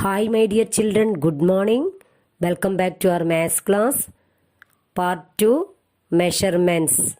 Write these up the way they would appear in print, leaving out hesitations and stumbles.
Hi, my dear children, good morning. Welcome back to our maths class, part 2 Measurements.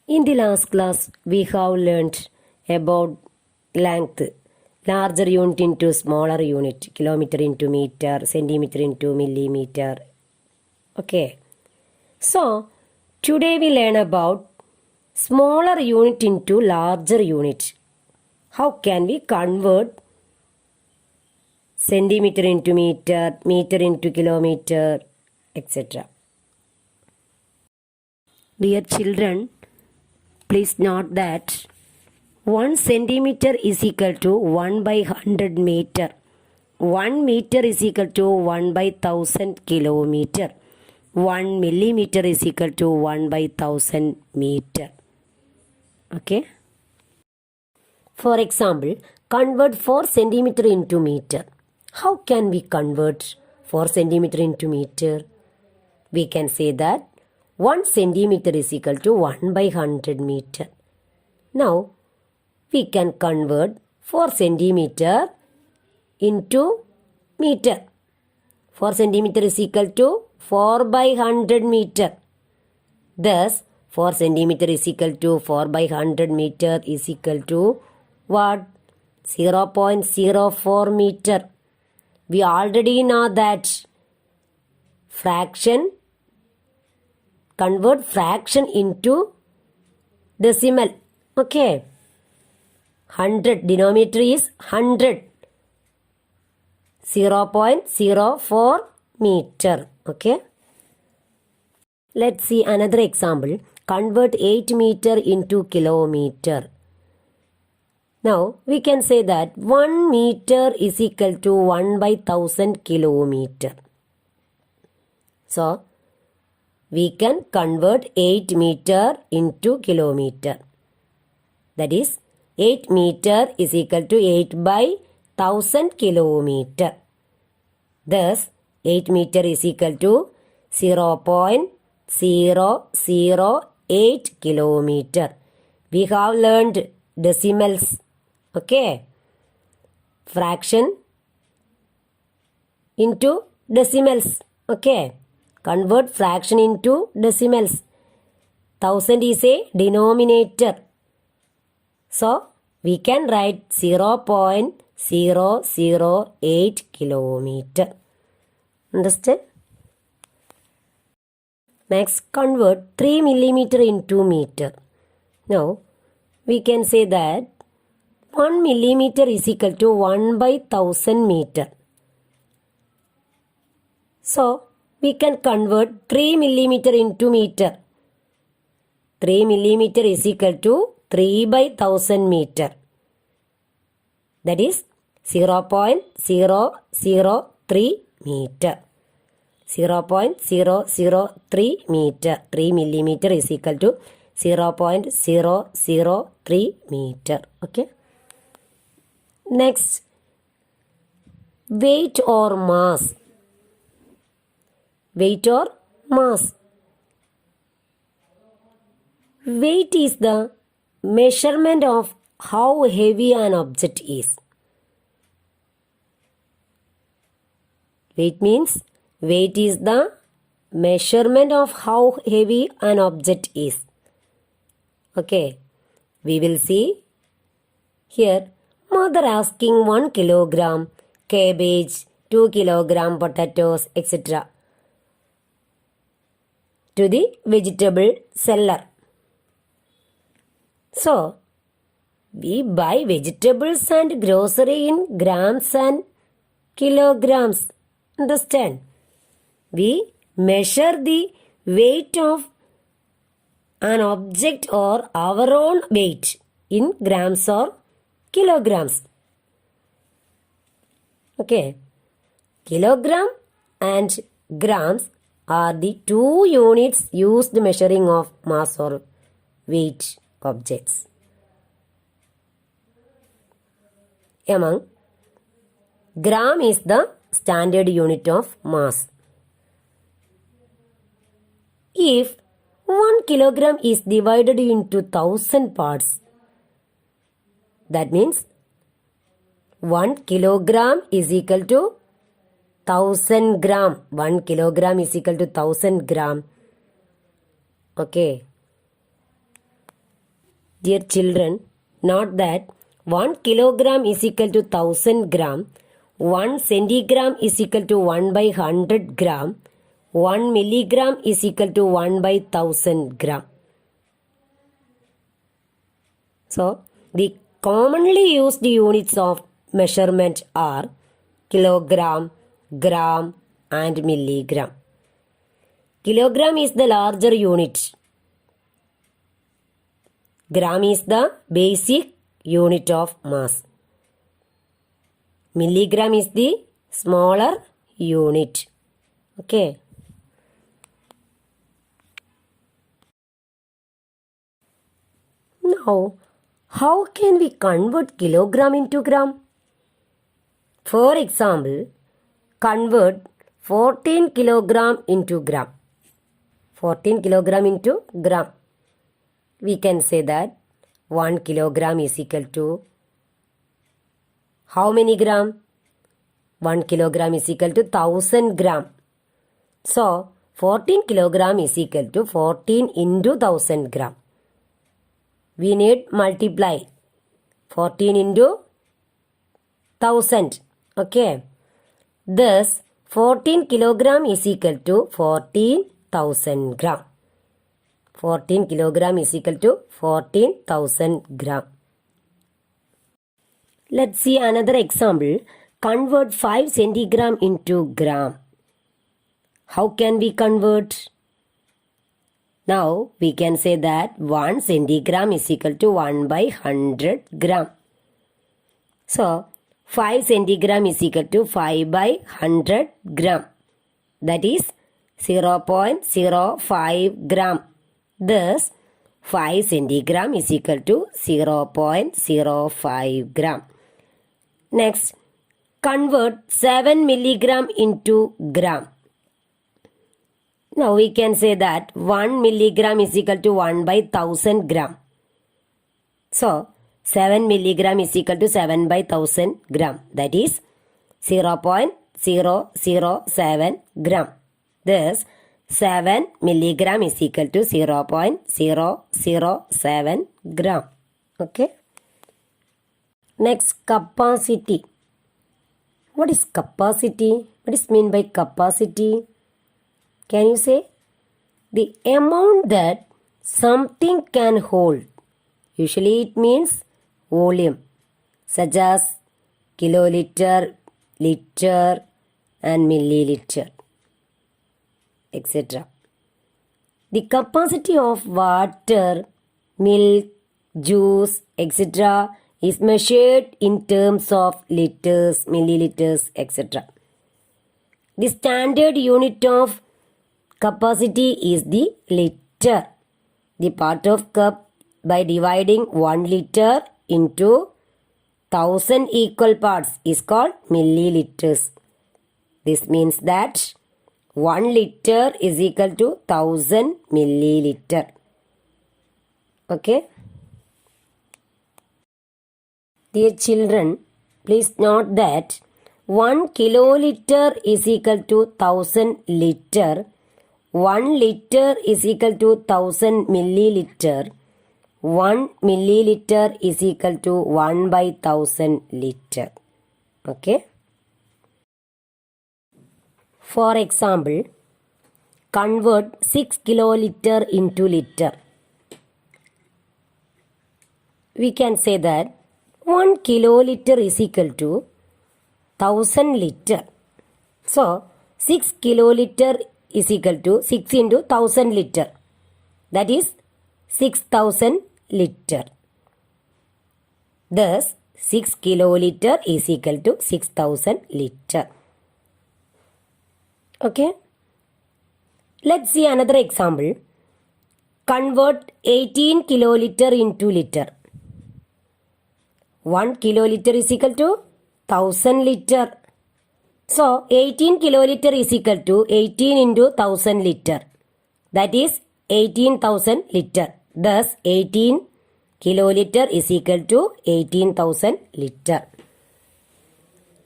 In the last class, we have learned about length, larger unit into smaller unit, kilometer into meter, centimeter into millimeter. Okay, so today we learn about smaller unit into larger unit. How can we convert centimeter into meter, meter into kilometer, etc. Dear children, please note that 1 centimeter is equal to 1 by 100 meter. 1 meter is equal to 1 by 1000 kilometer. 1 millimeter is equal to 1 by 1000 meter. Okay? For example, convert 4 centimeter into meter. How can we convert 4 centimeter into meter? We can say that 1 centimeter is equal to 1 by 100 meter. Now, we can convert 4 centimeter into meter. 4 centimeter is equal to 4 by 100 meter. Thus, 4 centimeter is equal to 4 by 100 meter is equal to what? 0.04 meter. We already know that convert fraction into decimal. Okay. 100, denominator is 100. 0.04 meter. Okay. Let's see another example. Convert 8 meter into kilometer. Now, we can say that 1 meter is equal to 1 by 1000 kilometer. So, we can convert 8 meter into kilometer. That is, 8 meter is equal to 8 by 1000 kilometer. Thus, 8 meter is equal to 0.008 kilometer. We have learned decimals. Okay. Fraction into decimals. Okay. Convert fraction into decimals. 1000 is a denominator. So, we can write 0.008 kilometer. Understand? Next, convert 3 millimeter into meter. Now, we can say that 1 millimeter is equal to 1 by 1000 meter. So, we can convert 3 millimeter into meter. 3 millimeter is equal to 3 by 1000 meter. That is 0.003 meter. 0.003 meter. 3 millimeter is equal to 0.003 meter. Okay. Next, weight or mass. Weight or mass. Weight is the measurement of how heavy an object is. Weight means weight is the measurement of how heavy an object is. Okay, we will see here. Mother asking 1 kilogram cabbage, 2 kilogram potatoes, etc. to the vegetable seller. So, we buy vegetables and grocery in grams and kilograms. Understand? We measure the weight of an object or our own weight in grams or kilograms. Okay. Kilogram and grams are the two units used measuring of mass or weight objects. Among gram is the standard unit of mass. If 1 kilogram is divided into 1000 parts, that means 1 kilogram is equal to 1000 gram. 1 kilogram is equal to 1000 gram. Okay. Dear children, note that 1 kilogram is equal to 1000 gram. 1 centigram is equal to 1 by 100 gram. 1 milligram is equal to 1 by 1000 gram. So, the commonly used units of measurement are kilogram, gram and milligram. Kilogram is the larger unit. Gram is the basic unit of mass. Milligram is the smaller unit. Okay. Now, how can we convert kilogram into gram? For example, convert 14 kilogram into gram. 14 kilogram into gram. We can say that 1 kilogram is equal to how many gram? 1 kilogram is equal to 1000 gram. So, 14 kilogram is equal to 14 into 1000 gram. We need multiply 14 into 1000. Okay. Thus, 14 kilogram is equal to 14,000 gram. 14 kilogram is equal to 14,000 gram. Let's see another example. Convert 5 centigram into gram. How can we convert? Now, we can say that 1 centigram is equal to 1 by 100 gram. So, 5 centigram is equal to 5 by 100 gram. That is 0.05 gram. Thus, 5 centigram is equal to 0.05 gram. Next, convert 7 milligram into gram. Now we can say that 1 milligram is equal to 1 by 1000 gram. So, 7 milligram is equal to 7 by 1000 gram. That is 0.007 gram. Thus, 7 milligram is equal to 0.007 gram. Okay. Next, capacity. What is capacity? What is meant by capacity? Can you say? The amount that something can hold. Usually it means volume, such as kiloliter, liter and milliliter, etc. The capacity of water, milk, juice, etc. is measured in terms of liters, milliliters, etc. The standard unit of capacity is the liter. The part of cup by dividing 1 liter into 1000 equal parts is called milliliters. This means that 1 liter is equal to 1000 milliliter. Okay. Dear children, please note that 1 kiloliter is equal to 1000 liter. 1 liter is equal to 1000 milliliter. 1 milliliter is equal to 1 by 1000 liter. Okay. For example, convert 6 kiloliter into liter. We can say that 1 kiloliter is equal to 1000 liter. So, 6 kiloliter is equal to 6 into 1000 liter. That is 6000 liter. Thus, 6 kiloliter is equal to 6000 liter. Okay. Let's see another example. Convert 18 kiloliter into liter. 1 kiloliter is equal to 1000 liter. So, 18 kiloliter is equal to 18 into 1000 liter. That is 18,000 liter. Thus, 18 kiloliter is equal to 18,000 liter.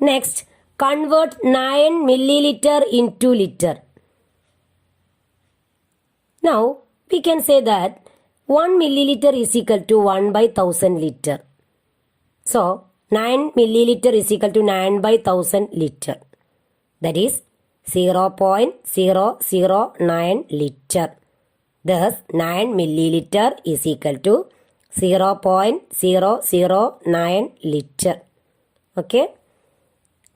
Next, convert 9 milliliter into liter. Now, we can say that 1 milliliter is equal to 1 by 1000 liter. So, 9 milliliter is equal to 9 by 1000 liter. That is 0.009 liter. Thus, 9 milliliter is equal to 0.009 liter. Okay.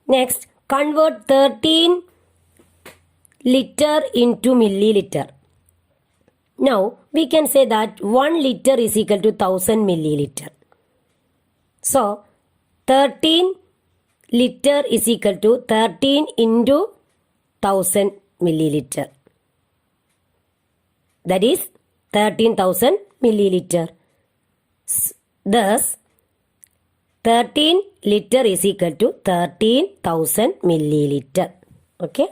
Next, convert 13 liter into milliliter. Now, we can say that 1 liter is equal to 1000 milliliter. So, 13 liter is equal to 13 into 1000 milliliter. That is 13,000 milliliter. Thus, 13 liter is equal to 13,000 milliliter. Okay.